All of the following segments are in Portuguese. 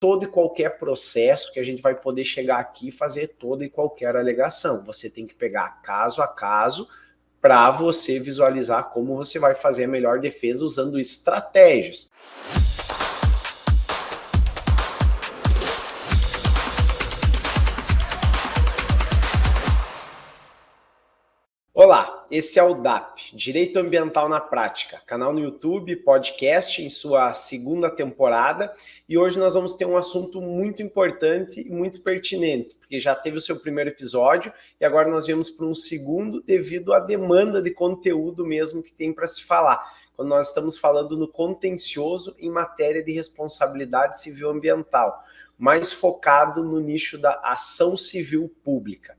todo e qualquer processo que a gente vai poder chegar aqui e fazer toda e qualquer alegação. Você tem que pegar caso a caso para você visualizar como você vai fazer a melhor defesa usando estratégias. Olá, esse é o DAP, Direito Ambiental na Prática, canal no YouTube, podcast em sua segunda temporada, e hoje nós vamos ter um assunto muito importante e muito pertinente, porque já teve o seu primeiro episódio e agora nós viemos para um segundo devido à demanda de conteúdo mesmo que tem para se falar, quando nós estamos falando no contencioso em matéria de responsabilidade civil ambiental, mais focado no nicho da ação civil pública.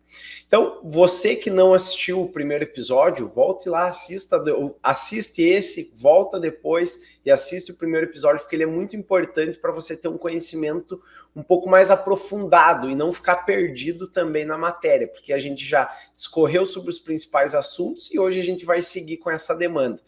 Então, você que não assistiu o primeiro episódio, volte lá, assiste esse, volta depois e assiste o primeiro episódio, porque ele é muito importante para você ter um conhecimento um pouco mais aprofundado e não ficar perdido também na matéria, porque a gente já discorreu sobre os principais assuntos e hoje a gente vai seguir com essa demanda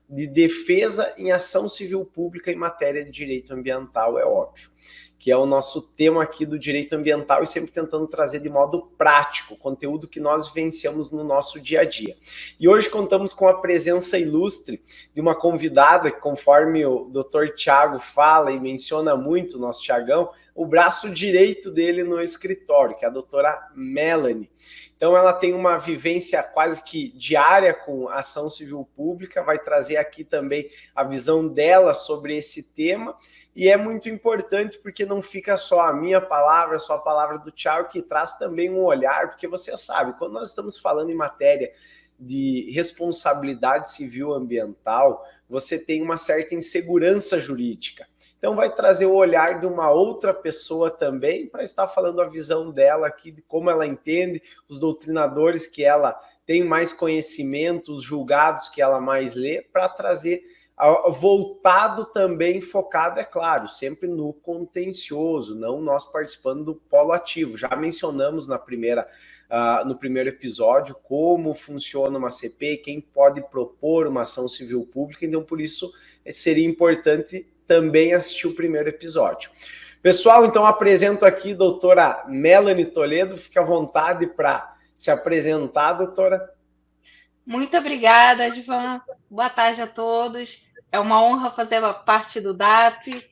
de defesa em ação civil pública em matéria de direito ambiental, é óbvio, que é o nosso tema aqui do direito ambiental e sempre tentando trazer de modo prático conteúdo que nós vivenciamos no nosso dia a dia. E hoje contamos com a presença ilustre de uma convidada que, conforme o Dr. Tiago fala e menciona muito, o nosso Tiagão, o braço direito dele no escritório, que é a doutora Melanie. Então ela tem uma vivência quase que diária com a ação civil pública, vai trazer aqui também a visão dela sobre esse tema, e é muito importante porque não fica só a minha palavra, só a palavra do Thiago, que traz também um olhar, porque você sabe, quando nós estamos falando em matéria de responsabilidade civil ambiental, você tem uma certa insegurança jurídica. Então vai trazer o olhar de uma outra pessoa também para estar falando a visão dela aqui, de como ela entende, os doutrinadores que ela tem mais conhecimento, os julgados que ela mais lê, para trazer voltado também, focado, é claro, sempre no contencioso, não nós participando do polo ativo. Já mencionamos no primeiro episódio como funciona uma CP, quem pode propor uma ação civil pública, então por isso seria importante também assistir o primeiro episódio. Pessoal, então apresento aqui a doutora Melanie Toledo, fique à vontade para se apresentar, doutora. Muito obrigada, Edvan. Boa tarde a todos. É uma honra fazer parte do DAP.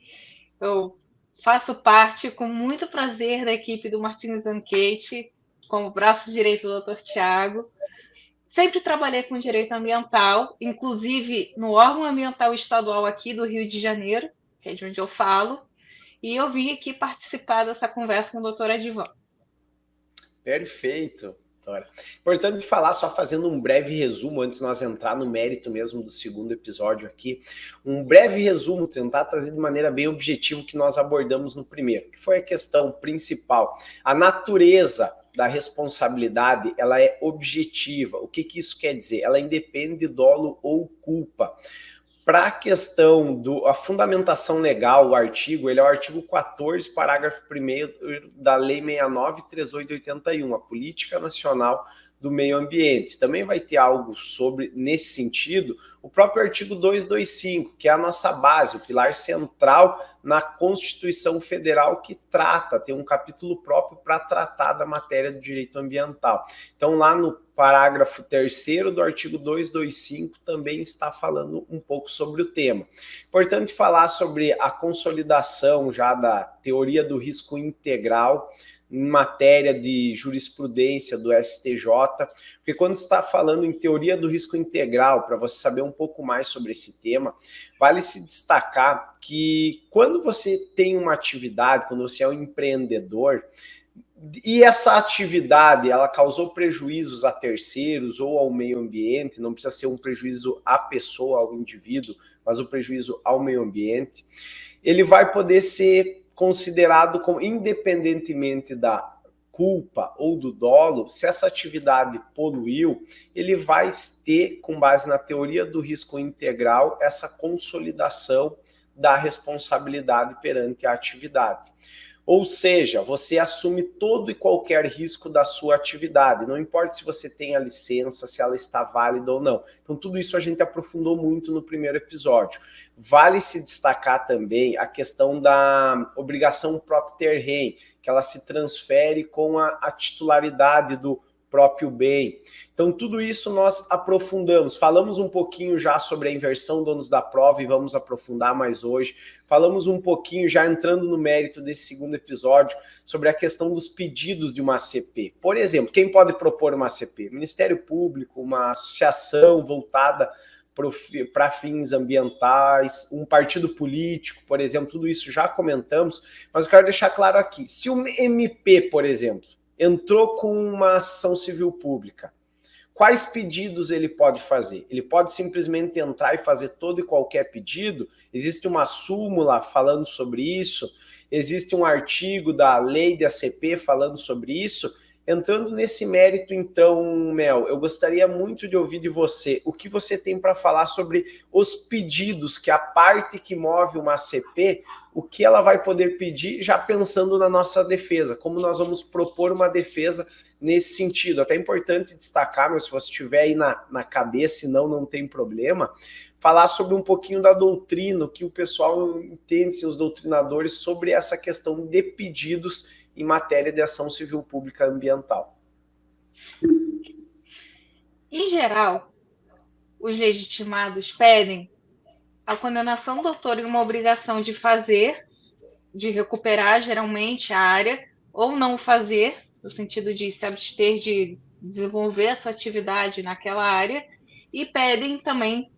Eu faço parte com muito prazer da equipe do Martins & Kate, como braço direito do Dr. Tiago. Sempre trabalhei com direito ambiental, inclusive no órgão ambiental estadual aqui do Rio de Janeiro, que é de onde eu falo, e eu vim aqui participar dessa conversa com o doutor Edvan. Perfeito, doutora. Importante falar, só fazendo um breve resumo, antes de nós entrar no mérito mesmo do segundo episódio aqui, um breve resumo, tentar trazer de maneira bem objetiva o que nós abordamos no primeiro, que foi a questão principal, a natureza da responsabilidade, ela é objetiva. O que isso quer dizer? Ela independe de dolo ou culpa. Para a questão da fundamentação legal, o artigo, ele é o artigo 14, parágrafo 1º da Lei 69.3881, a Política Nacional do Meio Ambiente. Também vai ter algo sobre, nesse sentido, o próprio artigo 225, que é a nossa base, o pilar central na Constituição Federal, que tem um capítulo próprio para tratar da matéria do direito ambiental. Então, lá no parágrafo 3º do artigo 225 também está falando um pouco sobre o tema. Importante falar sobre a consolidação já da teoria do risco integral em matéria de jurisprudência do STJ, porque quando está falando em teoria do risco integral, para você saber um pouco mais sobre esse tema, vale se destacar que quando você tem uma atividade, quando você é um empreendedor, e essa atividade, ela causou prejuízos a terceiros ou ao meio ambiente, não precisa ser um prejuízo à pessoa, ao indivíduo, mas um prejuízo ao meio ambiente, ele vai poder ser considerado como, independentemente da culpa ou do dolo, se essa atividade poluiu, ele vai ter, com base na teoria do risco integral, essa consolidação da responsabilidade perante a atividade. Ou seja, você assume todo e qualquer risco da sua atividade, não importa se você tem a licença, se ela está válida ou não. Então, tudo isso a gente aprofundou muito no primeiro episódio. Vale se destacar também a questão da obrigação própria terreno, que ela se transfere com a titularidade do próprio bem. Então, tudo isso nós aprofundamos. Falamos um pouquinho já sobre a inversão do ônus da prova e vamos aprofundar mais hoje. Falamos um pouquinho, já entrando no mérito desse segundo episódio, sobre a questão dos pedidos de uma ACP. Por exemplo, quem pode propor uma ACP? Ministério Público, uma associação voltada para fins ambientais, um partido político, por exemplo, tudo isso já comentamos, mas eu quero deixar claro aqui, se o MP, por exemplo, entrou com uma ação civil pública, quais pedidos ele pode fazer? Ele pode simplesmente entrar e fazer todo e qualquer pedido? Existe uma súmula falando sobre isso? Existe um artigo da lei de ACP falando sobre isso? Entrando nesse mérito, então, Mel, eu gostaria muito de ouvir de você o que você tem para falar sobre os pedidos, que a parte que move uma ACP, o que ela vai poder pedir, já pensando na nossa defesa, como nós vamos propor uma defesa nesse sentido. Até é importante destacar, mas se você tiver aí na cabeça, senão não tem problema, falar sobre um pouquinho da doutrina, o que o pessoal entende, os doutrinadores, sobre essa questão de pedidos em matéria de ação civil pública ambiental. Em geral, os legitimados pedem a condenação do autor em uma obrigação de fazer, de recuperar geralmente a área, ou não fazer, no sentido de se abster de desenvolver a sua atividade naquela área, e pedem também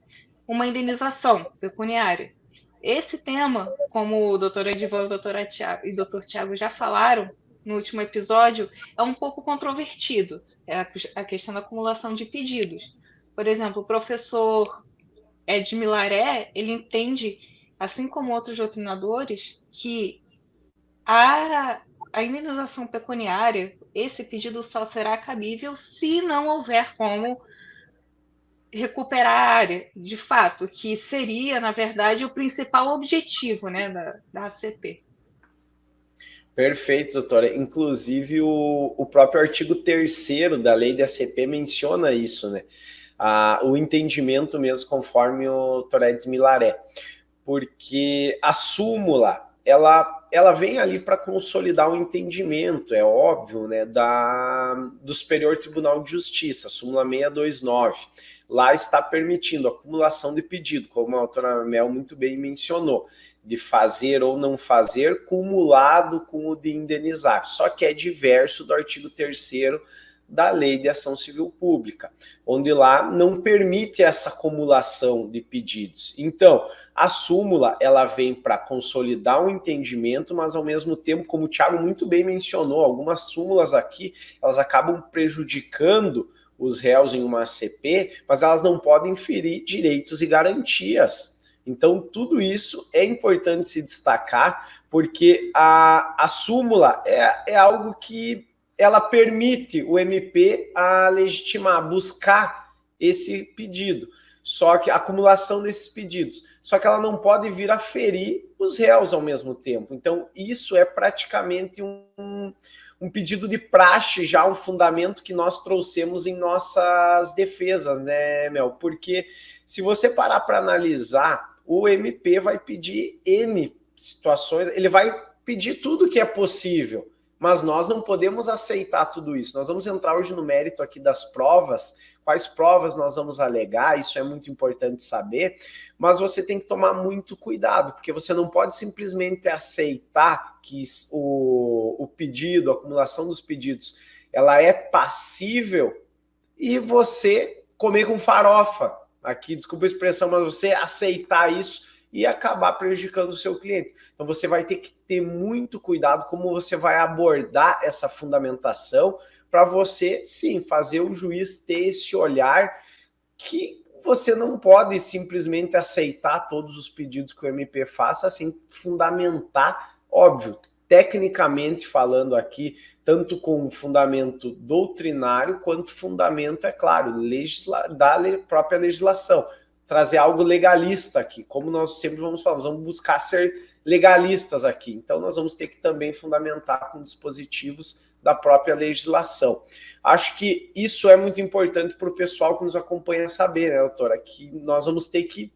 uma indenização pecuniária. Esse tema, como o doutor Edivan, o doutor Tiago já falaram no último episódio, é um pouco controvertido, é a questão da acumulação de pedidos. Por exemplo, o professor Ed Milaré, ele entende, assim como outros doutrinadores, que a indenização pecuniária, esse pedido só será cabível se não houver como recuperar a área, de fato, que seria, na verdade, o principal objetivo, né, da ACP. Perfeito, doutora. Inclusive, o próprio artigo 3º da lei da ACP menciona isso, né? O entendimento mesmo, conforme o Toredes Milaré. Porque a súmula, ela vem ali para consolidar o entendimento, é óbvio, né, do Superior Tribunal de Justiça, a súmula 629. Lá está permitindo a acumulação de pedido, como a doutora Mel muito bem mencionou, de fazer ou não fazer, cumulado com o de indenizar. Só que é diverso do artigo 3º da Lei de Ação Civil Pública, onde lá não permite essa acumulação de pedidos. Então, a súmula, ela vem para consolidar o entendimento, mas ao mesmo tempo, como o Thiago muito bem mencionou, algumas súmulas aqui, elas acabam prejudicando os réus em uma ACP, mas elas não podem ferir direitos e garantias. Então, tudo isso é importante se destacar, porque a súmula é algo que ela permite o MP a legitimar, buscar esse pedido. Só que a acumulação desses pedidos. Só que ela não pode vir a ferir os réus ao mesmo tempo. Então, isso é praticamente um pedido de praxe, já um fundamento que nós trouxemos em nossas defesas, né, Mel? Porque se você parar para analisar, o MP vai pedir N situações, ele vai pedir tudo que é possível, mas nós não podemos aceitar tudo isso. Nós vamos entrar hoje no mérito aqui das provas, quais provas nós vamos alegar, isso é muito importante saber, mas você tem que tomar muito cuidado, porque você não pode simplesmente aceitar que o pedido, a acumulação dos pedidos, ela é passível e você comer com farofa. Aqui, desculpa a expressão, mas você aceitar isso e acabar prejudicando o seu cliente. Então você vai ter que ter muito cuidado como você vai abordar essa fundamentação para você, sim, fazer o juiz ter esse olhar que você não pode simplesmente aceitar todos os pedidos que o MP faça, assim, fundamentar, óbvio, tecnicamente falando aqui, tanto com fundamento doutrinário quanto fundamento, é claro, da própria legislação. Trazer algo legalista aqui, como nós sempre vamos falar, vamos buscar ser legalistas aqui. Então, nós vamos ter que também fundamentar com dispositivos da própria legislação. Acho que isso é muito importante para o pessoal que nos acompanha saber, né, doutora? Que nós vamos ter que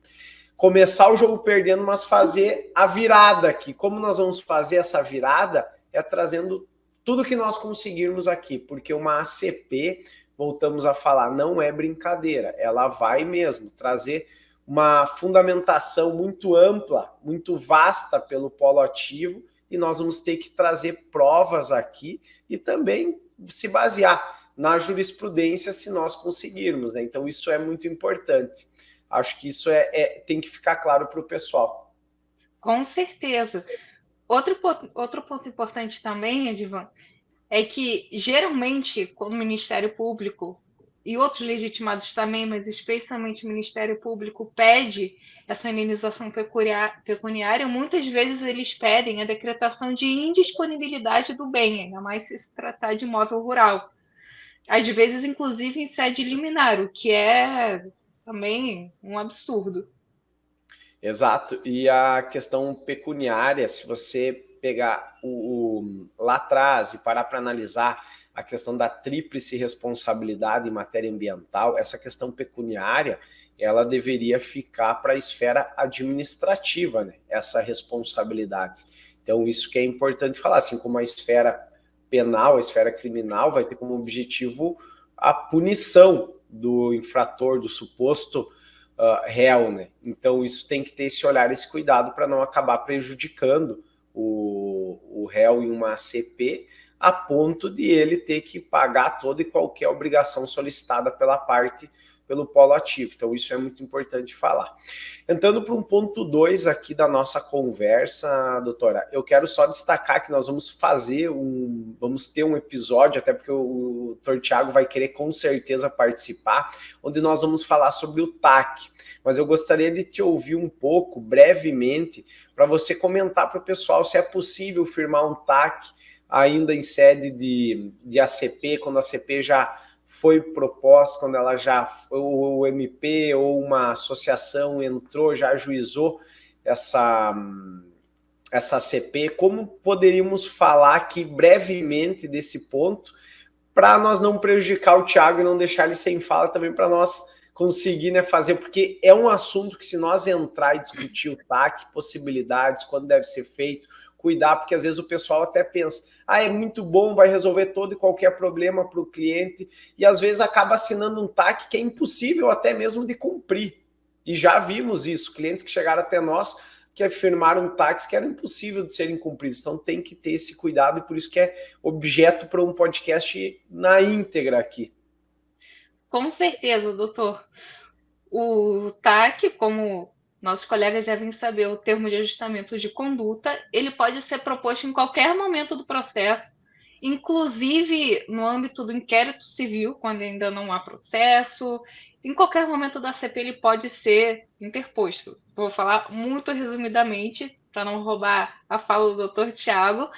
começar o jogo perdendo, mas fazer a virada aqui. Como nós vamos fazer essa virada? É trazendo tudo que nós conseguirmos aqui, porque uma ACP, voltamos a falar, não é brincadeira, ela vai mesmo trazer uma fundamentação muito ampla, muito vasta pelo polo ativo, e nós vamos ter que trazer provas aqui e também se basear na jurisprudência se nós conseguirmos, né? Então isso é muito importante. Acho que isso tem que ficar claro para o pessoal. Com certeza. Outro ponto importante também, Edivan, é que geralmente quando o Ministério Público e outros legitimados também, mas especialmente o Ministério Público pede essa indenização pecuniária, muitas vezes eles pedem a decretação de indisponibilidade do bem, ainda mais se tratar de imóvel rural. Às vezes, inclusive, em sede liminar, o que é também um absurdo. Exato. E a questão pecuniária, se você pegar lá atrás e parar para analisar a questão da tríplice responsabilidade em matéria ambiental, essa questão pecuniária, ela deveria ficar para a esfera administrativa, né? Essa responsabilidade. Então, isso que é importante falar, assim como a esfera penal, a esfera criminal vai ter como objetivo a punição do infrator, do suposto réu, né? Então, isso tem que ter esse olhar, esse cuidado para não acabar prejudicando o réu em uma ACP, a ponto de ele ter que pagar toda e qualquer obrigação solicitada pelo polo ativo. Então, isso é muito importante falar. Entrando para um ponto 2 aqui da nossa conversa, doutora, eu quero só destacar que nós vamos vamos ter um episódio, até porque o doutor Thiago vai querer com certeza participar, onde nós vamos falar sobre o TAC. Mas eu gostaria de te ouvir um pouco, brevemente, para você comentar para o pessoal se é possível firmar um TAC ainda em sede de ACP, quando a ACP já foi proposta, quando ela o MP ou uma associação entrou, já ajuizou essa ACP, como poderíamos falar aqui brevemente desse ponto, para nós não prejudicar o Thiago e não deixar ele sem fala também, para nós conseguir, né, fazer, porque é um assunto que se nós entrar e discutir o TAC, possibilidades, quando deve ser feito, cuidar, porque às vezes o pessoal até pensa, é muito bom, vai resolver todo e qualquer problema para o cliente, e às vezes acaba assinando um TAC que é impossível até mesmo de cumprir. E já vimos isso, clientes que chegaram até nós, que firmaram TACs que eram impossível de serem cumpridos. Então tem que ter esse cuidado, e por isso que é objeto para um podcast na íntegra aqui. Com certeza, doutor. O TAC, como nossos colegas devem saber, o termo de ajustamento de conduta, ele pode ser proposto em qualquer momento do processo, inclusive no âmbito do inquérito civil, quando ainda não há processo. Em qualquer momento da CP ele pode ser interposto. Vou falar muito resumidamente, para não roubar a fala do doutor Thiago.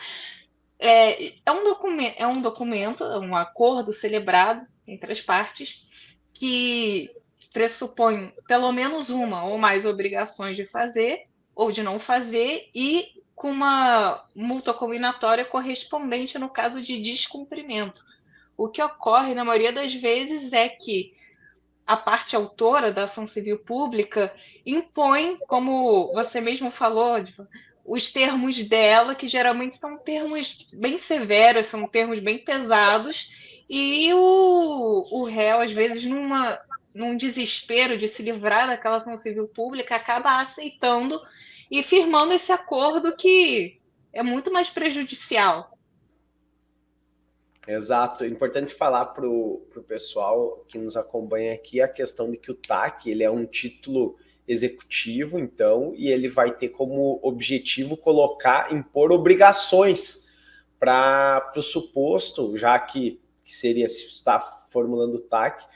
É um documento, um acordo celebrado entre as partes, que pressupõe pelo menos uma ou mais obrigações de fazer ou de não fazer, e com uma multa combinatória correspondente no caso de descumprimento. O que ocorre, na maioria das vezes, é que a parte autora da ação civil pública impõe, como você mesmo falou, os termos dela, que geralmente são termos bem severos, são termos bem pesados, e o réu, às vezes, num desespero de se livrar daquela ação civil pública, acaba aceitando e firmando esse acordo que é muito mais prejudicial. Exato, é importante falar para o pessoal que nos acompanha aqui a questão de que o TAC ele é um título executivo, então, e ele vai ter como objetivo impor obrigações para o suposto, já que seria se está formulando o TAC,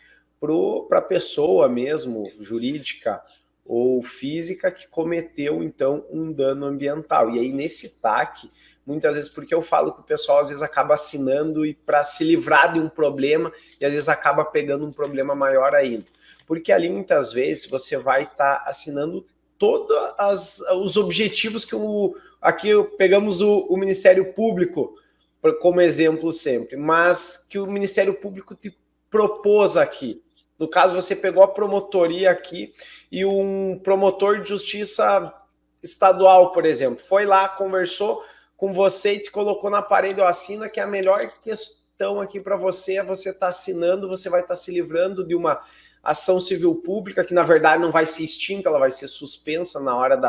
para a pessoa mesmo, jurídica ou física, que cometeu, então, um dano ambiental. E aí, nesse TAC, muitas vezes, porque eu falo que o pessoal às vezes acaba assinando e para se livrar de um problema, e às vezes acaba pegando um problema maior ainda. Porque ali, muitas vezes, você vai estar assinando todos os objetivos que aqui pegamos o Ministério Público como exemplo sempre, mas que o Ministério Público te propôs aqui. No caso, você pegou a promotoria aqui e um promotor de justiça estadual, por exemplo, foi lá, conversou com você e te colocou na parede, assina, que é a melhor questão aqui para você é você estar assinando, você vai estar se livrando de uma ação civil pública, que na verdade não vai ser extinta, ela vai ser suspensa na hora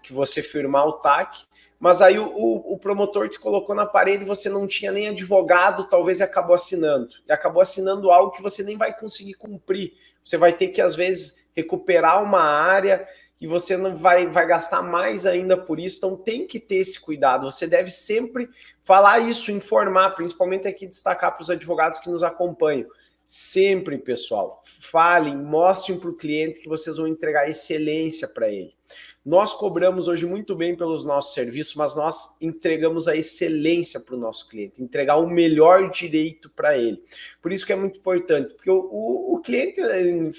que você firmar o TAC, mas aí o promotor te colocou na parede, você não tinha nem advogado, talvez, e acabou assinando. E acabou assinando algo que você nem vai conseguir cumprir. Você vai ter que, às vezes, recuperar uma área e você não vai gastar mais ainda por isso. Então, tem que ter esse cuidado. Você deve sempre falar isso, informar, principalmente aqui destacar para os advogados que nos acompanham. Sempre, pessoal, falem, mostrem para o cliente que vocês vão entregar excelência para ele. Nós cobramos hoje muito bem pelos nossos serviços, mas nós entregamos a excelência para o nosso cliente, entregar o melhor direito para ele. Por isso que é muito importante, porque o cliente em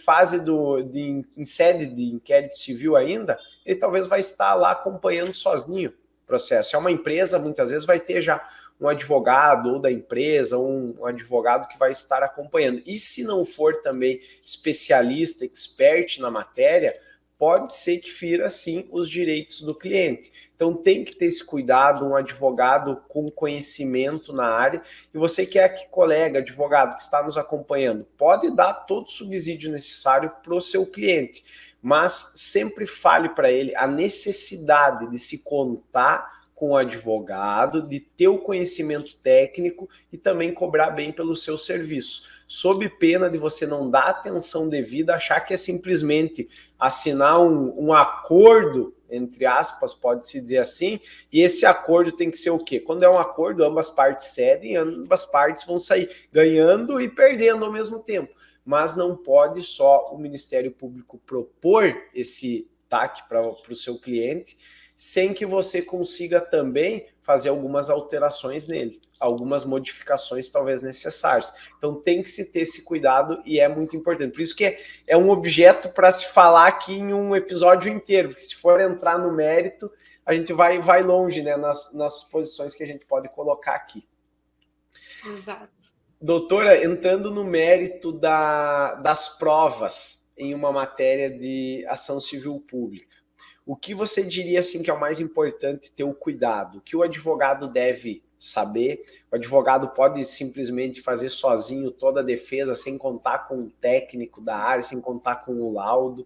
em sede de inquérito civil ainda, ele talvez vai estar lá acompanhando sozinho o processo. É uma empresa, muitas vezes vai ter já um advogado ou da empresa, um advogado que vai estar acompanhando. E se não for também especialista, expert na matéria, pode ser que fira, sim, os direitos do cliente. Então tem que ter esse cuidado, um advogado com conhecimento na área. E você que é aqui, colega, advogado que está nos acompanhando, pode dar todo o subsídio necessário para o seu cliente, mas sempre fale para ele a necessidade de se contar com o advogado, de ter o conhecimento técnico e também cobrar bem pelo seu serviço, sob pena de você não dar atenção devida, achar que é simplesmente assinar um acordo, entre aspas, pode-se dizer assim, e esse acordo tem que ser o quê? Quando é um acordo, ambas partes cedem, ambas partes vão sair ganhando e perdendo ao mesmo tempo, mas não pode só o Ministério Público propor esse TAC para o seu cliente, sem que você consiga também fazer algumas alterações nele, algumas modificações talvez necessárias. Então tem que se ter esse cuidado e é muito importante. Por isso que é um objeto para se falar aqui em um episódio inteiro, porque se for entrar no mérito, a gente vai longe, né, nas posições que a gente pode colocar aqui. Exato. Doutora, entrando no mérito das provas em uma matéria de ação civil pública, o que você diria assim que é o mais importante ter o cuidado? O que o advogado deve saber? O advogado pode simplesmente fazer sozinho toda a defesa sem contar com o técnico da área, sem contar com o laudo?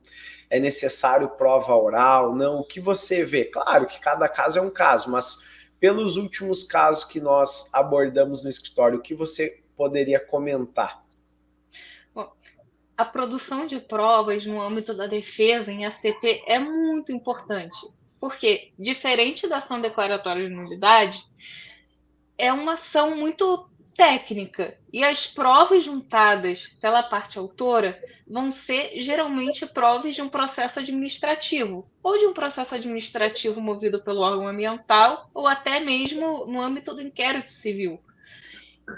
É necessário prova oral? Não? O que você vê? Claro que cada caso é um caso, mas pelos últimos casos que nós abordamos no escritório, o que você poderia comentar? A produção de provas no âmbito da defesa em ACP é muito importante, porque, diferente da ação declaratória de nulidade, é uma ação muito técnica, e as provas juntadas pela parte autora vão ser geralmente provas de um processo administrativo, ou de um processo administrativo movido pelo órgão ambiental, ou até mesmo no âmbito do inquérito civil.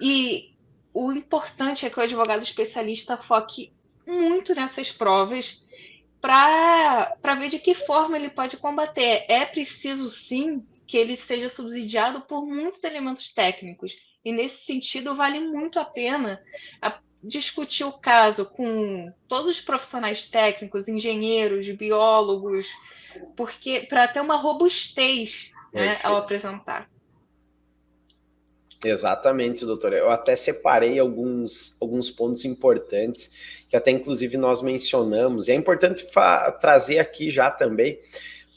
E o importante é que o advogado especialista foque muito nessas provas para ver de que forma ele pode combater. É preciso, sim, que ele seja subsidiado por muitos elementos técnicos. E, nesse sentido, vale muito a pena discutir o caso com todos os profissionais técnicos, engenheiros, biólogos, porque para ter uma robustez, né, ao apresentar. Exatamente, doutora. Eu até separei alguns pontos importantes que até inclusive nós mencionamos. E é importante trazer aqui já também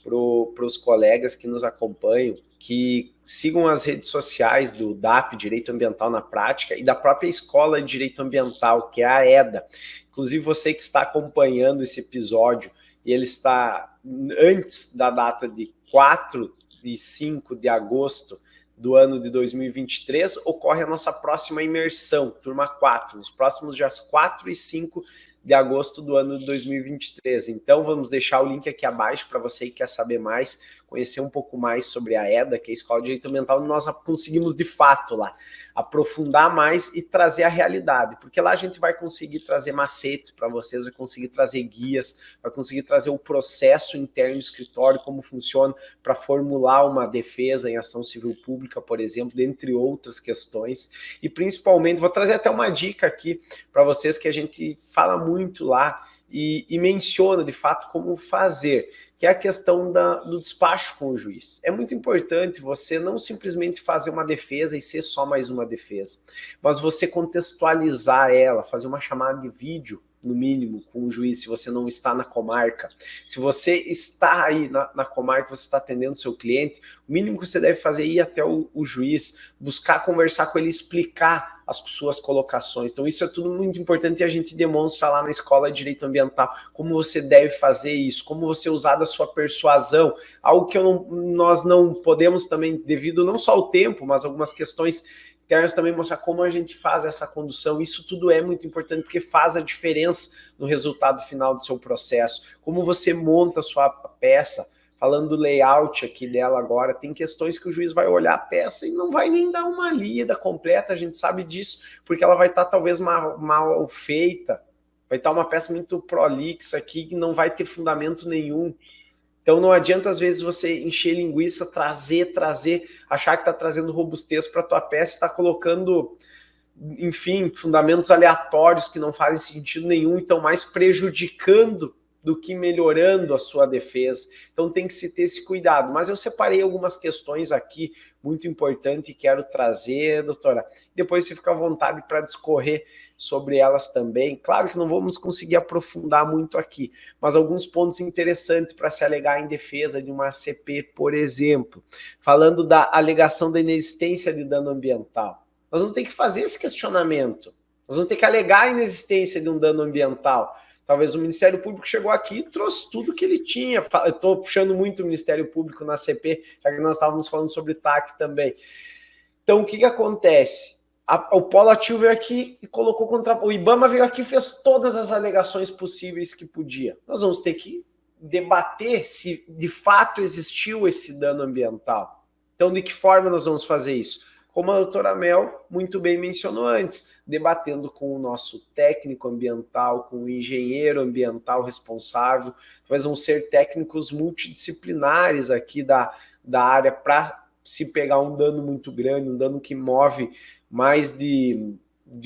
para os colegas que nos acompanham, que sigam as redes sociais do DAP, Direito Ambiental na Prática, e da própria Escola de Direito Ambiental, que é a EDA. Inclusive você que está acompanhando esse episódio, e ele está antes da data de 4 e 5 de agosto do ano de 2023, ocorre a nossa próxima imersão, turma 4, nos próximos dias 4 e 5 de agosto do ano de 2023. Então, vamos deixar o link aqui abaixo para você que quer saber mais conhecer um pouco mais sobre a EDA, que é a Escola de Direito Ambiental, nós conseguimos de fato lá aprofundar mais e trazer a realidade, porque lá a gente vai conseguir trazer macetes para vocês, vai conseguir trazer guias, vai conseguir trazer o processo interno do escritório, como funciona para formular uma defesa em ação civil pública, por exemplo, dentre outras questões, e principalmente, vou trazer até uma dica aqui para vocês que a gente fala muito lá e menciona de fato como fazer, que é a questão do despacho com o juiz. É muito importante você não simplesmente fazer uma defesa e ser só mais uma defesa, mas você contextualizar ela, fazer uma chamada de vídeo, no mínimo, com o juiz, se você não está na comarca. Se você está aí na comarca, você está atendendo seu cliente, o mínimo que você deve fazer é ir até o juiz, buscar conversar com ele, explicar as suas colocações. Então isso é tudo muito importante e a gente demonstra lá na Escola de Direito Ambiental como você deve fazer isso, como você usar da sua persuasão, algo que nós não podemos também, devido não só ao tempo, mas algumas questões internas também, mostrar como a gente faz essa condução. Isso tudo é muito importante porque faz a diferença no resultado final do seu processo, como você monta a sua peça. Falando do layout aqui dela agora, tem questões que o juiz vai olhar a peça e não vai nem dar uma lida completa, a gente sabe disso, porque ela vai estar talvez mal feita, vai estar uma peça muito prolixa aqui, que não vai ter fundamento nenhum. Então não adianta às vezes você encher linguiça, trazer, achar que está trazendo robustez para a tua peça e está colocando, enfim, fundamentos aleatórios que não fazem sentido nenhum e estão mais prejudicando do que melhorando a sua defesa. Então tem que se ter esse cuidado. Mas eu separei algumas questões aqui muito importantes e quero trazer, doutora. Depois você fica à vontade para discorrer sobre elas também. Claro que não vamos conseguir aprofundar muito aqui, mas alguns pontos interessantes para se alegar em defesa de uma ACP, por exemplo. Falando da alegação da inexistência de dano ambiental. Nós vamos ter que fazer esse questionamento. Nós vamos ter que alegar a inexistência de um dano ambiental. Talvez o Ministério Público chegou aqui e trouxe tudo que ele tinha. Eu estou puxando muito o Ministério Público na CP, já que nós estávamos falando sobre TAC também. Então, o que acontece? O Polo Ativo veio aqui e colocou contra... O IBAMA veio aqui e fez todas as alegações possíveis que podia. Nós vamos ter que debater se de fato existiu esse dano ambiental. Então, de que forma nós vamos fazer isso? Como a doutora Mel muito bem mencionou antes, debatendo com o nosso técnico ambiental, com o engenheiro ambiental responsável, talvez vão ser técnicos multidisciplinares aqui da área para se pegar um dano muito grande, um dano que move mais de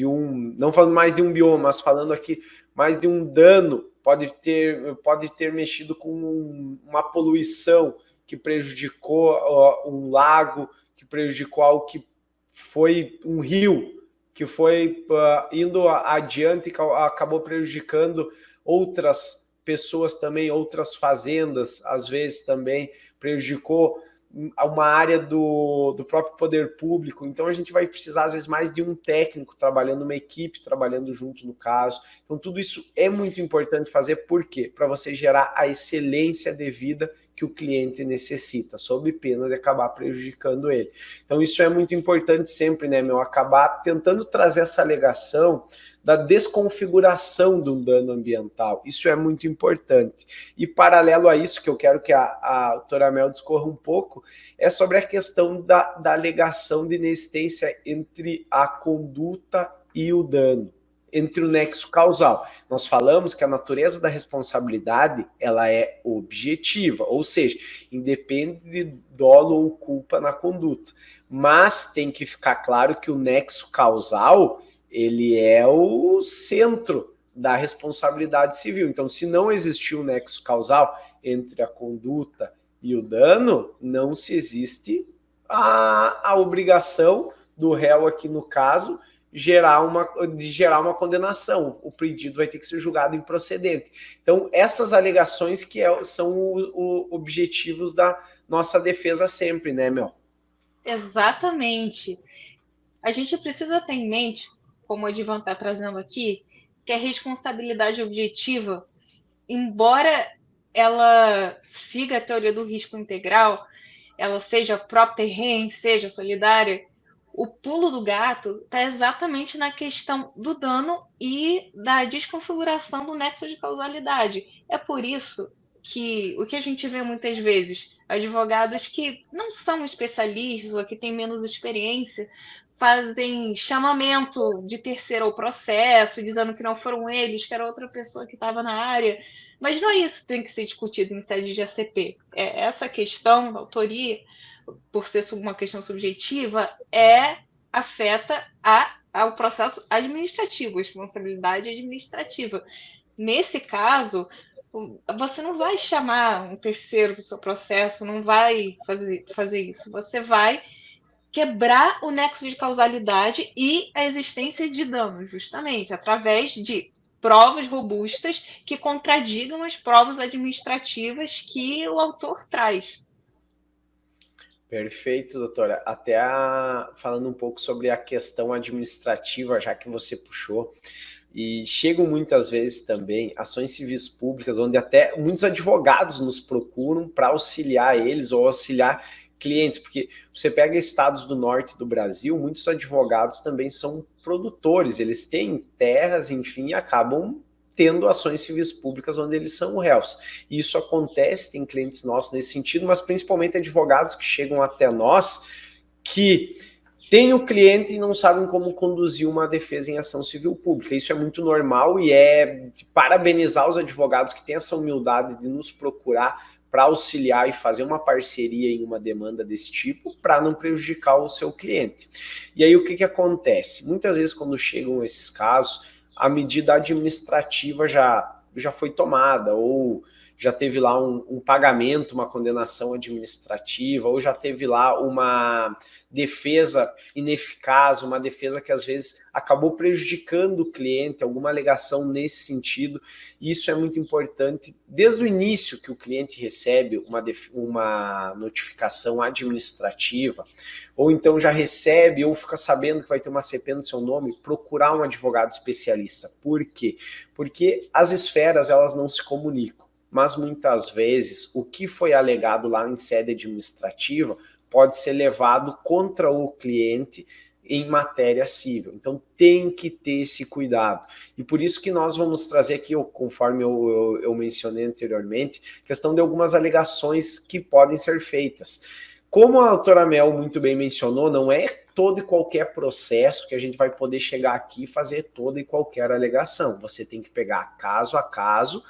um, não falando mais de um bioma, mas falando aqui mais de um dano, pode ter mexido com uma poluição que prejudicou um lago, que prejudicou algo que foi um rio, que foi indo adiante e acabou prejudicando outras pessoas também, outras fazendas, às vezes também prejudicou uma área do próprio poder público. Então a gente vai precisar às vezes mais de um técnico trabalhando, uma equipe trabalhando junto no caso. Então tudo isso é muito importante fazer, por quê? Para você gerar a excelência devida que o cliente necessita, sob pena de acabar prejudicando ele. Então isso é muito importante sempre, né, meu? Acabar tentando trazer essa alegação da desconfiguração do dano ambiental. Isso é muito importante. E paralelo a isso, que eu quero que a doutora Mel discorra um pouco, é sobre a questão da alegação de inexistência entre a conduta e o dano, entre o nexo causal. Nós falamos que a natureza da responsabilidade ela é objetiva, ou seja, independe de dolo ou culpa na conduta. Mas tem que ficar claro que o nexo causal ele é o centro da responsabilidade civil. Então, se não existir um nexo causal entre a conduta e o dano, não se existe a obrigação do réu aqui no caso de gerar uma condenação. O pedido vai ter que ser julgado improcedente. Então, essas alegações que são os objetivos da nossa defesa sempre, né, Mel? Exatamente. A gente precisa ter em mente, como o Edivan está trazendo aqui, que a responsabilidade objetiva, embora ela siga a teoria do risco integral, ela seja pró-terreno, seja solidária, o pulo do gato está exatamente na questão do dano e da desconfiguração do nexo de causalidade. É por isso o que a gente vê muitas vezes, advogados que não são especialistas ou que têm menos experiência, fazem chamamento de terceiro ao processo, dizendo que não foram eles, que era outra pessoa que estava na área. Mas não é isso que tem que ser discutido em sede de ACP. Essa questão da autoria, por ser uma questão subjetiva, afeta ao processo administrativo, a responsabilidade administrativa. Nesse caso, você não vai chamar um terceiro para o seu processo, não vai fazer isso. Você vai quebrar o nexo de causalidade e a existência de dano, justamente, através de provas robustas que contradigam as provas administrativas que o autor traz. Perfeito, doutora. Falando um pouco sobre a questão administrativa, já que você puxou, e chegam muitas vezes também ações civis públicas, onde até muitos advogados nos procuram para auxiliar eles ou auxiliar clientes, porque você pega estados do norte do Brasil, muitos advogados também são produtores, eles têm terras, enfim, e acabam tendo ações civis públicas onde eles são réus. E isso acontece, tem clientes nossos nesse sentido, mas principalmente advogados que chegam até nós que tem o cliente e não sabem como conduzir uma defesa em ação civil pública. Isso é muito normal e é de parabenizar os advogados que têm essa humildade de nos procurar para auxiliar e fazer uma parceria em uma demanda desse tipo para não prejudicar o seu cliente. E aí o que acontece? Muitas vezes quando chegam esses casos, a medida administrativa já foi tomada ou já teve lá um pagamento, uma condenação administrativa, ou já teve lá uma defesa ineficaz, uma defesa que às vezes acabou prejudicando o cliente, alguma alegação nesse sentido. Isso é muito importante. Desde o início que o cliente recebe uma notificação administrativa, ou então já recebe, ou fica sabendo que vai ter uma CP no seu nome, procurar um advogado especialista. Por quê? Porque as esferas, elas não se comunicam. Mas muitas vezes o que foi alegado lá em sede administrativa pode ser levado contra o cliente em matéria civil. Então tem que ter esse cuidado. E por isso que nós vamos trazer aqui, conforme eu mencionei anteriormente, questão de algumas alegações que podem ser feitas. Como a doutora Mel muito bem mencionou, não é todo e qualquer processo que a gente vai poder chegar aqui e fazer toda e qualquer alegação. Você tem que pegar caso a caso,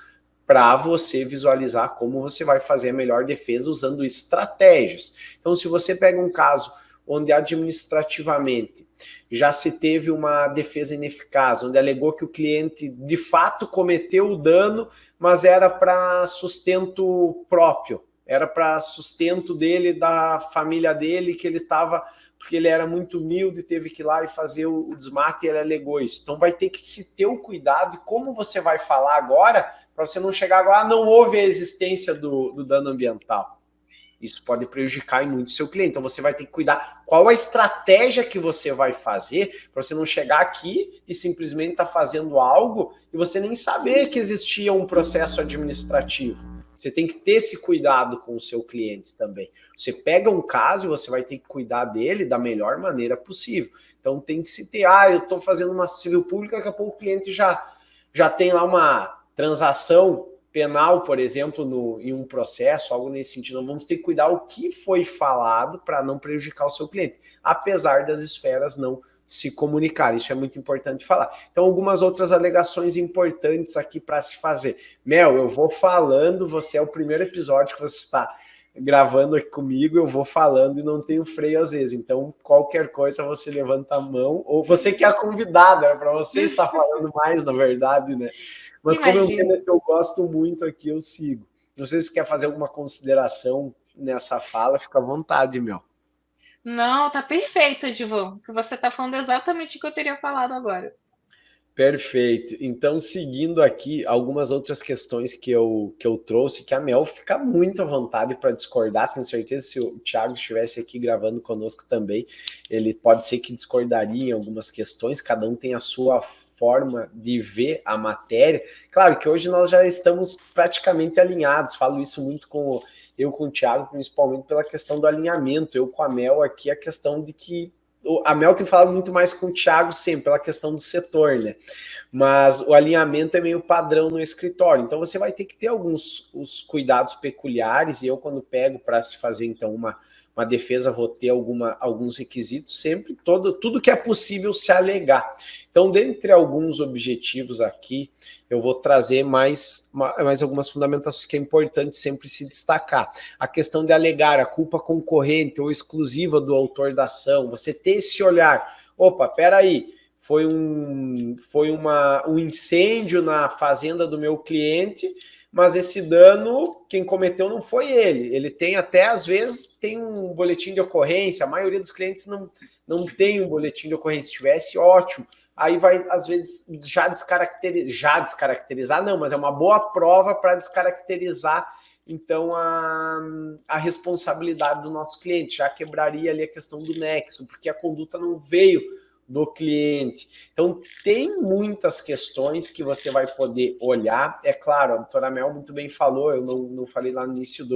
para você visualizar como você vai fazer a melhor defesa usando estratégias. Então, se você pega um caso onde administrativamente já se teve uma defesa ineficaz, onde alegou que o cliente de fato cometeu o dano, mas era para sustento próprio, era para sustento dele, da família dele, que ele estava, porque ele era muito humilde, teve que ir lá e fazer o desmate e ele alegou isso. Então vai ter que se ter o cuidado, e como você vai falar agora, para você não chegar agora, não houve a existência do dano ambiental. Isso pode prejudicar muito o seu cliente. Então você vai ter que cuidar qual a estratégia que você vai fazer para você não chegar aqui e simplesmente estar fazendo algo e você nem saber que existia um processo administrativo. Você tem que ter esse cuidado com o seu cliente também. Você pega um caso e você vai ter que cuidar dele da melhor maneira possível. Então tem que se ter, eu estou fazendo uma civil pública, daqui a pouco o cliente já tem lá uma transação penal, por exemplo, em um processo, algo nesse sentido. Nós vamos ter que cuidar o que foi falado para não prejudicar o seu cliente, apesar das esferas não se comunicarem. Isso é muito importante falar. Então, algumas outras alegações importantes aqui para se fazer. Mel, eu vou falando, você é o primeiro episódio que você está gravando aqui comigo, eu vou falando e não tenho freio às vezes. Então, qualquer coisa, você levanta a mão, ou você que é a convidada, para você estar falando mais, na verdade, né? Mas como é um tema que eu gosto muito aqui, eu sigo. Não sei se você quer fazer alguma consideração nessa fala, fica à vontade, Mel. Não, tá perfeito, Edivão, que você tá falando exatamente o que eu teria falado agora. Perfeito. Então, seguindo aqui, algumas outras questões que eu trouxe, que a Mel fica muito à vontade para discordar. Tenho certeza que se o Thiago estivesse aqui gravando conosco também, ele pode ser que discordaria em algumas questões, cada um tem a sua forma de ver a matéria. Claro que hoje nós já estamos praticamente alinhados, falo isso muito com o Thiago, principalmente pela questão do alinhamento. Eu com a Mel aqui, a questão de que a Mel tem falado muito mais com o Thiago sempre, pela questão do setor, né? Mas o alinhamento é meio padrão no escritório. Então você vai ter que ter os cuidados peculiares, e eu, quando pego para se fazer, então, uma defesa, vou ter alguns requisitos sempre, tudo que é possível se alegar. Então, dentre alguns objetivos aqui, eu vou trazer mais algumas fundamentações que é importante sempre se destacar. A questão de alegar a culpa concorrente ou exclusiva do autor da ação, você ter esse olhar, opa, peraí, foi um incêndio na fazenda do meu cliente, mas esse dano, quem cometeu não foi ele. Ele tem até, às vezes, tem um boletim de ocorrência, a maioria dos clientes não tem um boletim de ocorrência. Se tivesse, ótimo. Aí vai, às vezes, já descaracterizar, não, mas é uma boa prova para descaracterizar, então, a responsabilidade do nosso cliente. Já quebraria ali a questão do nexo, porque a conduta não veio do cliente. Então, tem muitas questões que você vai poder olhar. É claro, a doutora Mel muito bem falou, eu não falei lá no início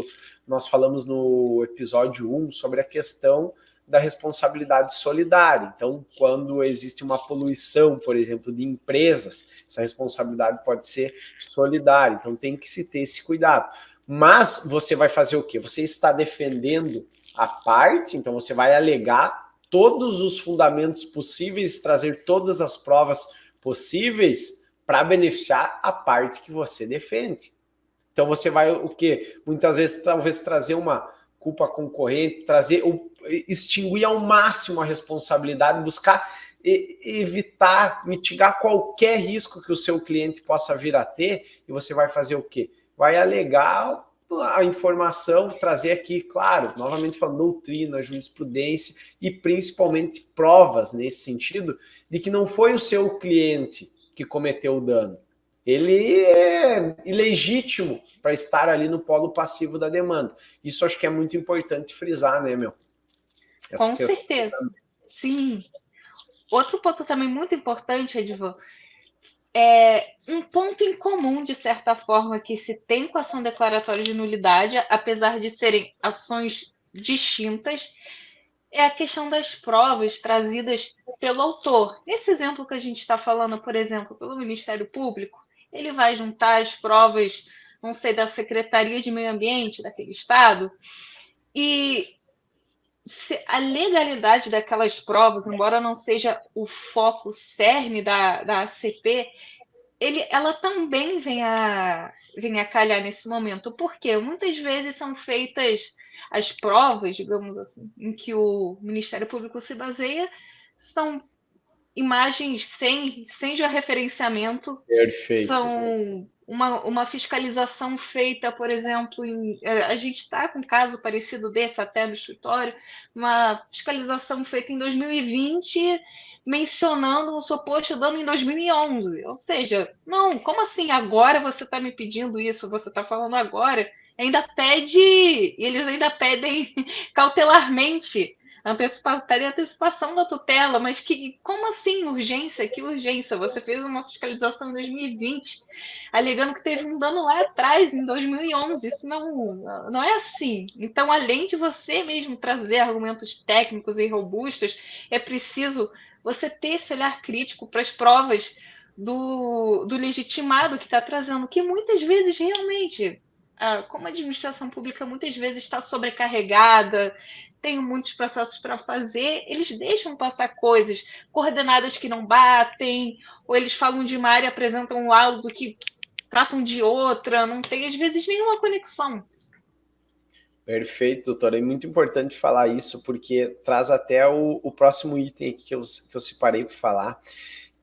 nós falamos no episódio 1 sobre a questão da responsabilidade solidária. Então, quando existe uma poluição, por exemplo, de empresas, essa responsabilidade pode ser solidária. Então, tem que se ter esse cuidado. Mas você vai fazer o quê? Você está defendendo a parte, então você vai alegar todos os fundamentos possíveis, trazer todas as provas possíveis para beneficiar a parte que você defende. Então você vai o quê? Muitas vezes talvez trazer uma culpa concorrente, extinguir ao máximo a responsabilidade, buscar evitar, mitigar qualquer risco que o seu cliente possa vir a ter, e você vai fazer o quê? Vai alegar a informação, trazer aqui, claro, novamente falando, doutrina, jurisprudência e principalmente provas nesse sentido, de que não foi o seu cliente que cometeu o dano. Ele é ilegítimo para estar ali no polo passivo da demanda. Isso acho que é muito importante frisar, né, Mel? Com certeza, sim. Outro ponto também muito importante, Edivan, é um ponto em comum, de certa forma, que se tem com a ação declaratória de nulidade, apesar de serem ações distintas, é a questão das provas trazidas pelo autor. Nesse exemplo que a gente está falando, por exemplo, pelo Ministério Público, ele vai juntar as provas, não sei, da Secretaria de Meio Ambiente daquele estado, e a legalidade daquelas provas, embora não seja o foco cerne da ACP, ela também vem a calhar nesse momento, porque muitas vezes são feitas as provas, digamos assim, em que o Ministério Público se baseia, são imagens sem georreferenciamento. Perfeito. São uma fiscalização feita, por exemplo, a gente está com um caso parecido desse até no escritório, uma fiscalização feita em 2020, mencionando um suposto dano em 2011. Ou seja, não, como assim agora você está me pedindo isso? Você está falando agora? Eles ainda pedem cautelarmente antecipação da tutela, mas como assim urgência? Que urgência? Você fez uma fiscalização em 2020, alegando que teve um dano lá atrás, em 2011. Isso não é assim. Então, além de você mesmo trazer argumentos técnicos e robustos, é preciso você ter esse olhar crítico para as provas do legitimado que está trazendo, que muitas vezes realmente, como a administração pública muitas vezes está sobrecarregada, tem muitos processos para fazer, eles deixam passar coisas, coordenadas que não batem, ou eles falam de uma área e apresentam um laudo que tratam de outra, não tem às vezes nenhuma conexão. Perfeito, doutora. É muito importante falar isso, porque traz até o próximo item aqui que eu separei para falar,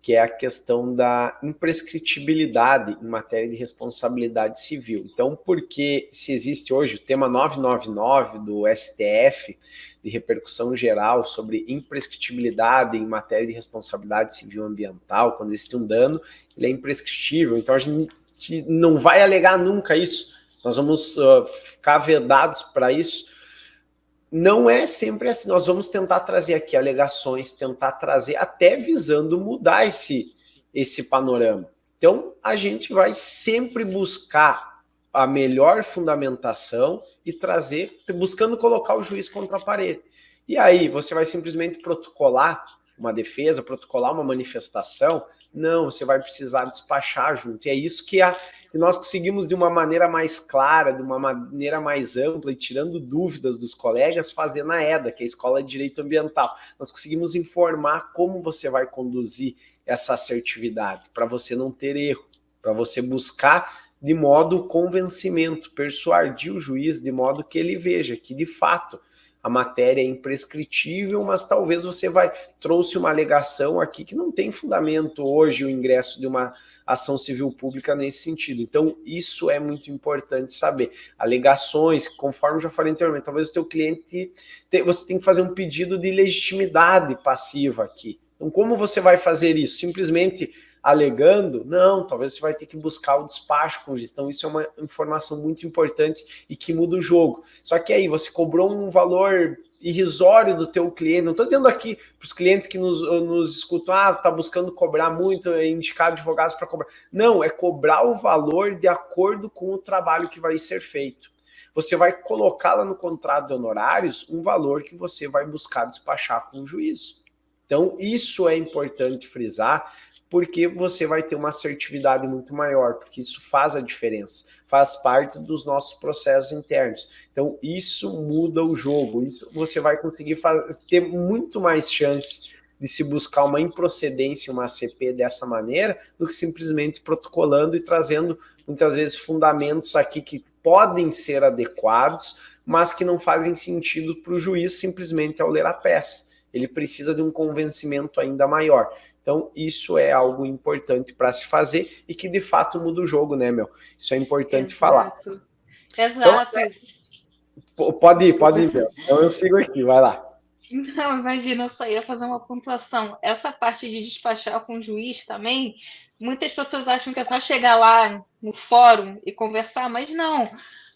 que é a questão da imprescritibilidade em matéria de responsabilidade civil. Então, porque se existe hoje o tema 999 do STF, de repercussão geral, sobre imprescritibilidade em matéria de responsabilidade civil ambiental, quando existe um dano, ele é imprescritível. Então, a gente não vai alegar nunca isso. Nós vamos ficar vedados para isso. Não é sempre assim. Nós vamos tentar trazer aqui alegações, tentar trazer, até visando mudar esse panorama. Então, a gente vai sempre buscar a melhor fundamentação e trazer, buscando colocar o juiz contra a parede. E aí, você vai simplesmente protocolar uma defesa, protocolar uma manifestação? Não, você vai precisar despachar junto. E é isso que nós conseguimos, de uma maneira mais clara, de uma maneira mais ampla e tirando dúvidas dos colegas, fazer na EDA, que é a Escola de Direito Ambiental. Nós conseguimos informar como você vai conduzir essa assertividade, para você não ter erro, para você buscar de modo convencimento, persuadir o juiz de modo que ele veja que, de fato, a matéria é imprescritível, mas talvez você trouxe uma alegação aqui que não tem fundamento hoje o ingresso de uma ação civil pública nesse sentido. Então, isso é muito importante saber. Alegações, conforme eu já falei anteriormente, talvez o teu cliente, você tem que fazer um pedido de legitimidade passiva aqui. Então, como você vai fazer isso? Simplesmente alegando? Não, talvez você vai ter que buscar o despacho com gestão. Isso é uma informação muito importante e que muda o jogo. Só que aí você cobrou um valor irrisório do teu cliente. Não estou dizendo aqui para os clientes que nos escutam, está buscando cobrar muito, indicar advogados para cobrar. Não, é cobrar o valor de acordo com o trabalho que vai ser feito. Você vai colocar lá no contrato de honorários um valor que você vai buscar despachar com o juiz. Então, isso é importante frisar, porque você vai ter uma assertividade muito maior, porque isso faz a diferença, faz parte dos nossos processos internos. Então, isso muda o jogo, isso você vai conseguir ter muito mais chances de se buscar uma improcedência, uma ACP dessa maneira, do que simplesmente protocolando e trazendo, muitas vezes, fundamentos aqui que podem ser adequados, mas que não fazem sentido para o juiz simplesmente ao ler a peça. Ele precisa de um convencimento ainda maior. Então, isso é algo importante para se fazer e que, de fato, muda o jogo, né, meu? Isso é importante falar. Exato. Então, pode ir, meu. Então, eu sigo aqui, vai lá. Não, imagina, eu só ia fazer uma pontuação. Essa parte de despachar com o juiz também, muitas pessoas acham que é só chegar lá no fórum e conversar, mas não.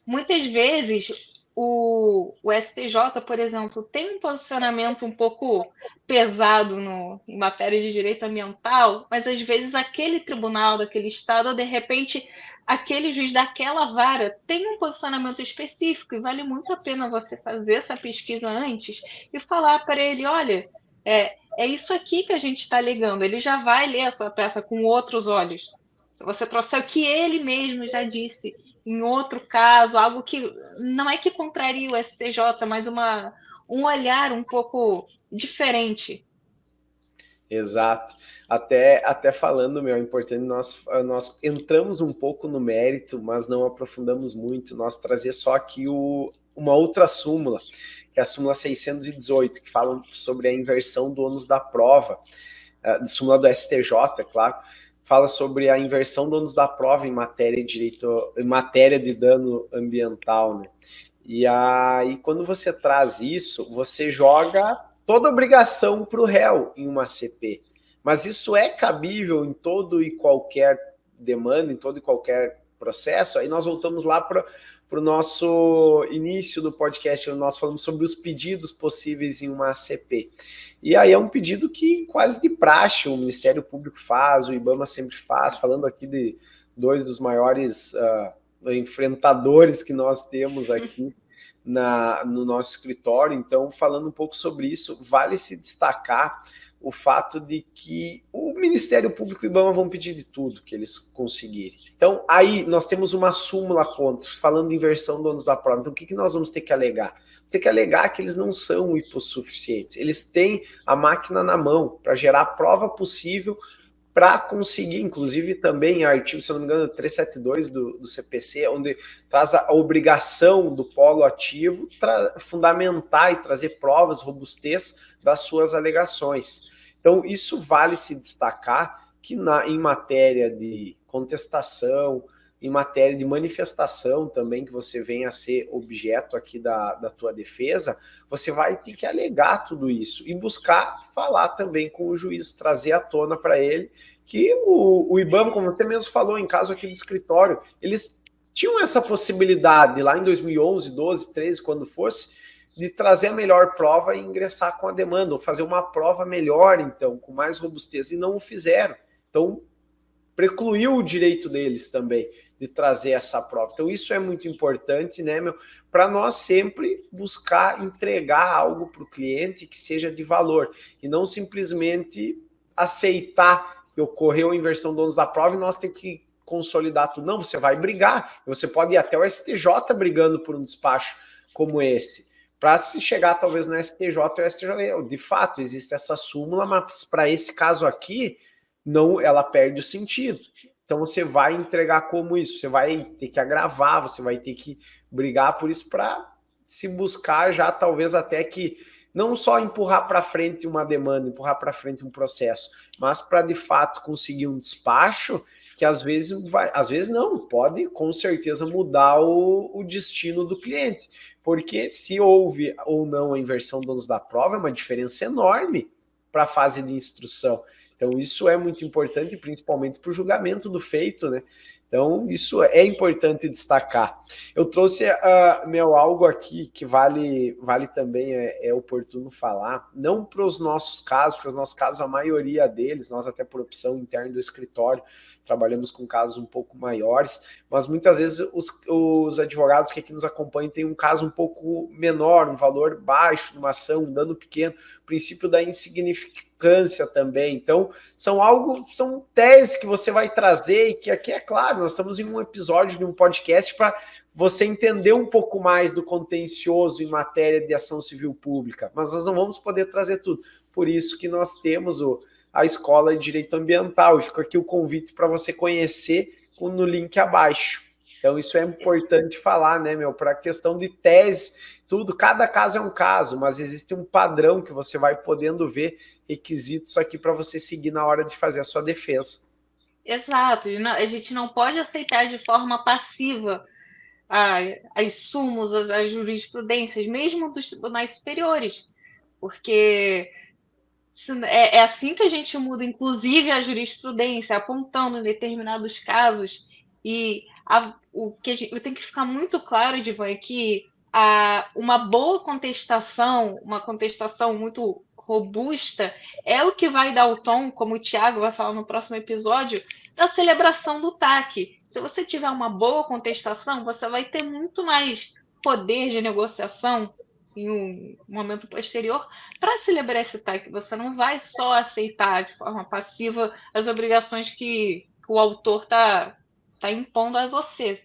Muitas vezes o STJ, por exemplo, tem um posicionamento um pouco pesado em matéria de direito ambiental, mas às vezes aquele tribunal daquele estado, ou de repente aquele juiz daquela vara tem um posicionamento específico e vale muito a pena você fazer essa pesquisa antes e falar para ele, olha, é isso aqui que a gente está alegando. Ele já vai ler a sua peça com outros olhos. Se você trouxer o que ele mesmo já disse em outro caso, algo que não é que contraria o STJ, mas um olhar um pouco diferente. Exato. Até falando, meu, é importante, nós entramos um pouco no mérito, mas não aprofundamos muito. Nós trazer só aqui uma outra súmula, que é a súmula 618, que fala sobre a inversão do ônus da prova, súmula do STJ, é claro, fala sobre a inversão do ônus da prova em matéria de dano ambiental, né? E aí, quando você traz isso, você joga toda obrigação para o réu em uma ACP. Mas isso é cabível em todo e qualquer demanda, em todo e qualquer processo. Aí nós voltamos lá para o nosso início do podcast, onde nós falamos sobre os pedidos possíveis em uma ACP. E aí é um pedido que quase de praxe o Ministério Público faz, o IBAMA sempre faz, falando aqui de dois dos maiores enfrentadores que nós temos aqui no nosso escritório. Então, falando um pouco sobre isso, vale se destacar o fato de que o Ministério Público e o IBAMA vão pedir de tudo que eles conseguirem. Então, aí nós temos uma súmula contra, falando de inversão do ônus da prova. Então, o que nós vamos ter que alegar? Ter que alegar que eles não são hipossuficientes. Eles têm a máquina na mão para gerar a prova possível para conseguir, inclusive também artigo, se não me engano, 372 do CPC, onde traz a obrigação do polo ativo fundamentar e trazer provas, robustez das suas alegações. Então, isso vale se destacar que em matéria de contestação, em matéria de manifestação também, que você venha a ser objeto aqui da tua defesa, você vai ter que alegar tudo isso e buscar falar também com o juiz, trazer à tona para ele que o IBAMA, como você mesmo falou, em caso aqui do escritório, eles tinham essa possibilidade lá em 2011, 12, 13, quando fosse, de trazer a melhor prova e ingressar com a demanda, ou fazer uma prova melhor, então, com mais robustez, e não o fizeram. Então, precluiu o direito deles também. de trazer essa prova. Então, isso é muito importante, né, meu? Para nós sempre buscar entregar algo para o cliente que seja de valor e não simplesmente aceitar que ocorreu a inversão de ônus da prova e nós temos que consolidar tudo. Não, você vai brigar. Você pode ir até o STJ brigando por um despacho como esse. Para se chegar talvez no STJ ou STJ, de fato, existe essa súmula, mas para esse caso aqui, não, ela perde o sentido. Então você vai entregar como isso, você vai ter que agravar, você vai ter que brigar por isso para se buscar já talvez até que não só empurrar para frente uma demanda, empurrar para frente um processo, mas para de fato conseguir um despacho que às vezes vai, às vezes não, pode com certeza mudar o destino do cliente, porque se houve ou não a inversão dos ônus da prova é uma diferença enorme para a fase de instrução. Então, isso é muito importante, principalmente para o julgamento do feito, né? Então, isso é importante destacar. Eu trouxe algo aqui que vale também, é oportuno falar, não para os nossos casos, porque os nossos casos, a maioria deles, nós até por opção interna do escritório, trabalhamos com casos um pouco maiores, mas muitas vezes os advogados que aqui nos acompanham têm um caso um pouco menor, um valor baixo de uma ação, um dano pequeno, o princípio da insignificância também. Então, são teses que você vai trazer e que aqui é claro, nós estamos em um episódio de um podcast para você entender um pouco mais do contencioso em matéria de ação civil pública, mas nós não vamos poder trazer tudo. Por isso que nós temos a Escola de Direito Ambiental, e fica aqui o convite para você conhecer no link abaixo. Então, isso é importante falar, né, para a questão de tese, tudo, cada caso é um caso, mas existe um padrão que você vai podendo ver requisitos aqui para você seguir na hora de fazer a sua defesa. Exato, a gente não pode aceitar de forma passiva as súmulas, as jurisprudências, mesmo dos tribunais superiores, porque é assim que a gente muda, inclusive, a jurisprudência, apontando em determinados casos. E o que tem que ficar muito claro, Divan, é que uma boa contestação, uma contestação muito robusta, é o que vai dar o tom, como o Tiago vai falar no próximo episódio, da celebração do TAC. Se você tiver uma boa contestação, você vai ter muito mais poder de negociação em um momento posterior para celebrar esse TAC. Você não vai só aceitar de forma passiva as obrigações que o autor está impondo a você.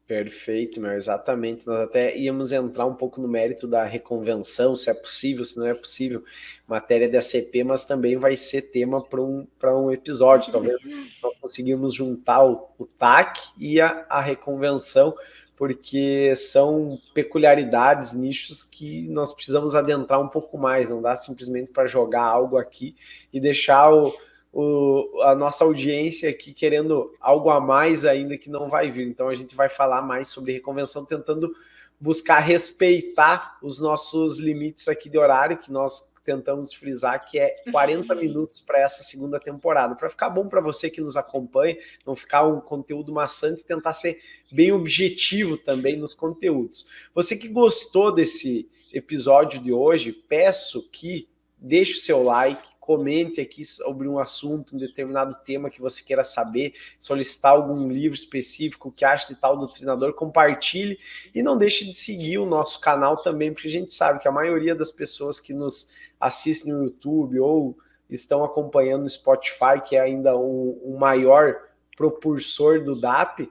Perfeito, exatamente. Nós até íamos entrar um pouco no mérito da reconvenção, se é possível, se não é possível, matéria da CP, mas também vai ser tema para um episódio. Talvez nós conseguimos juntar o TAC e a reconvenção, porque são peculiaridades, nichos que nós precisamos adentrar um pouco mais, não dá simplesmente para jogar algo aqui e deixar a nossa audiência aqui querendo algo a mais ainda que não vai vir. Então a gente vai falar mais sobre reconvenção, tentando buscar respeitar os nossos limites aqui de horário, que nós tentamos frisar, que é 40 minutos para essa segunda temporada, para ficar bom para você que nos acompanha, não ficar um conteúdo maçante, tentar ser bem objetivo também nos conteúdos. Você que gostou desse episódio de hoje, peço que deixe o seu like, comente aqui sobre um assunto, um determinado tema que você queira saber, solicitar algum livro específico que acha de tal doutrinador, compartilhe e não deixe de seguir o nosso canal também, porque a gente sabe que a maioria das pessoas que nos assistem no YouTube ou estão acompanhando no Spotify, que é ainda o maior propulsor do DAP,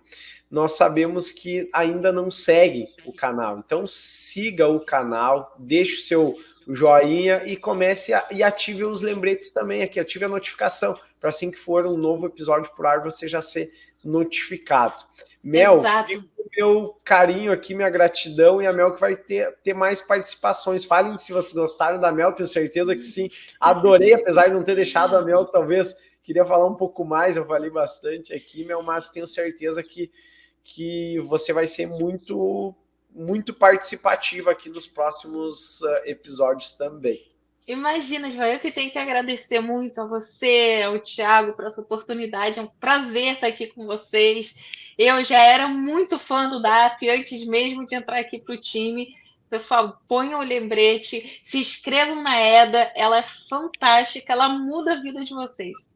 nós sabemos que ainda não seguem o canal. Então siga o canal, deixe o seu joinha e comece e ative os lembretes também aqui, ative a notificação, para assim que for um novo episódio por ar, você já ser notificado. Mel, fica o meu carinho aqui, minha gratidão, e a Mel que vai ter mais participações. Falem se vocês gostaram da Mel, tenho certeza que sim. Adorei, apesar de não ter deixado a Mel, talvez queria falar um pouco mais, eu falei bastante aqui, Mel, mas tenho certeza que você vai ser muito participativa aqui nos próximos episódios também. Imagina, João, eu que tenho que agradecer muito a você, ao Thiago, por essa oportunidade. É um prazer estar aqui com vocês. Eu já era muito fã do DAP antes mesmo de entrar aqui para o time. Pessoal, ponham o lembrete, se inscrevam na EDA, ela é fantástica, ela muda a vida de vocês.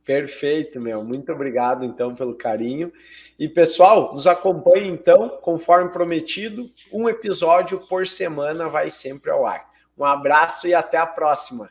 Perfeito, meu. Muito obrigado, então, pelo carinho. E, pessoal, nos acompanhe, então, conforme prometido, um episódio por semana vai sempre ao ar. Um abraço e até a próxima.